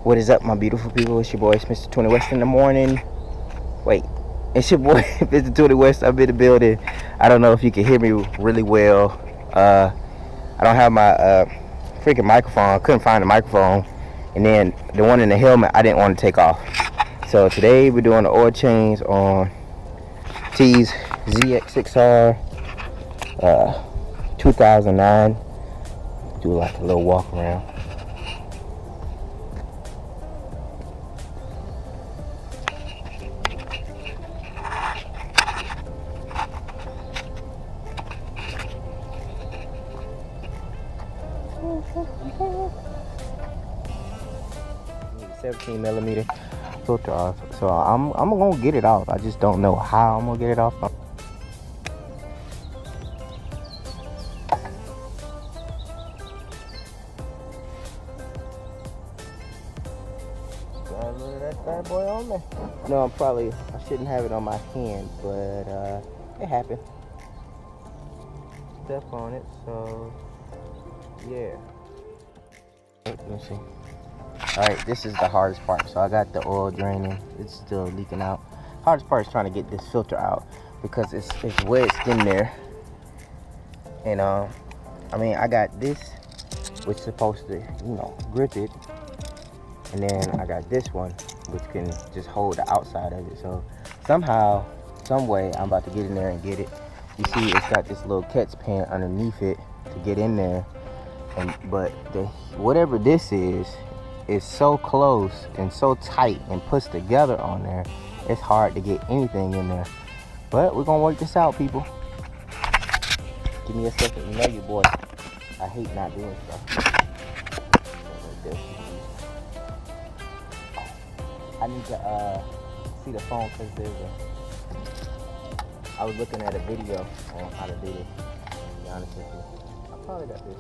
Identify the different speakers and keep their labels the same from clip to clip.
Speaker 1: What is up, my beautiful people? It's your boy, it's Mr. 20 West in the morning. Wait, it's your boy, Mr. 20 West. I'm in the building. I don't know if you can hear me really well. I don't have my freaking microphone. I couldn't find the microphone. And then the one in the helmet, I didn't want to take off. So today we're doing the oil change on T's ZX6R 2009. Do like a little walk around. Need a 17mm filter off, so I'm gonna get it off. I just don't know how I'm gonna get it off. That bad boy on there. No, I shouldn't have it on my hand, but it happened. Step on it, so yeah. Let me see. Alright, this is the hardest part. So I got the oil draining. It's still leaking out. Hardest part is trying to get this filter out because it's wedged in there. And I mean, I got this, which is supposed to, grip it. And then I got this one, which can just hold the outside of it. So somehow, some way, I'm about to get in there and get it. You see, it's got this little catch pan underneath it to get in there. But whatever this is so close and so tight and puts together on there, it's hard to get anything in there. But we're gonna work this out, people. Give me a second. You know your boy, I hate not doing stuff like this. I need to see the phone because I was looking at a video on how to do this, to be honest with you. I probably got this.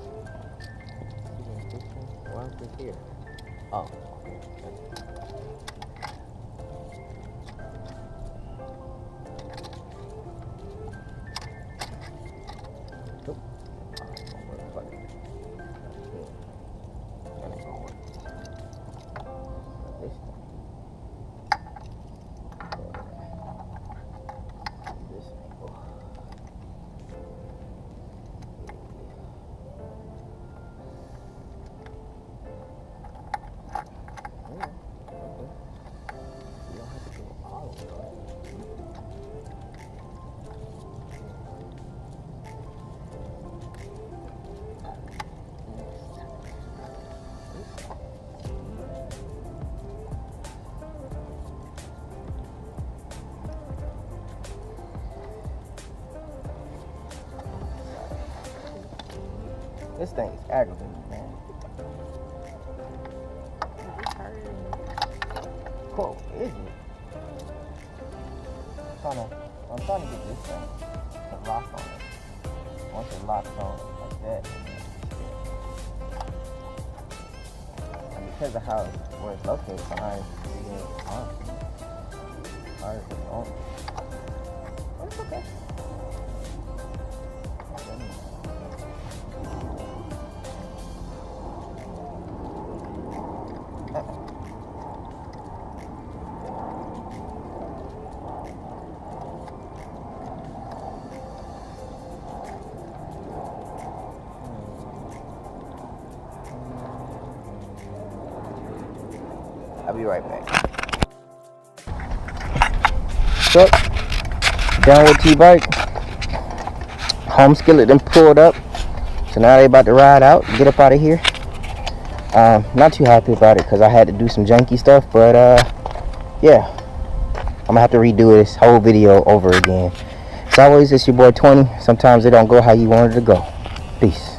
Speaker 1: Why is this here? Oh, okay. This thing is aggravating, man. Cool, is it? I'm trying to get this thing to lock on it. Once it locks on like that, and because of where it's located behind the arm, but it's okay. I'll be right back. So, done with T-bike. Home skillet done pulled up. So now they about to ride out, get up out of here. Not too happy about it because I had to do some janky stuff, but yeah. I'm gonna have to redo this whole video over again. As always, it's your boy 20. Sometimes it don't go how you want it to go. Peace.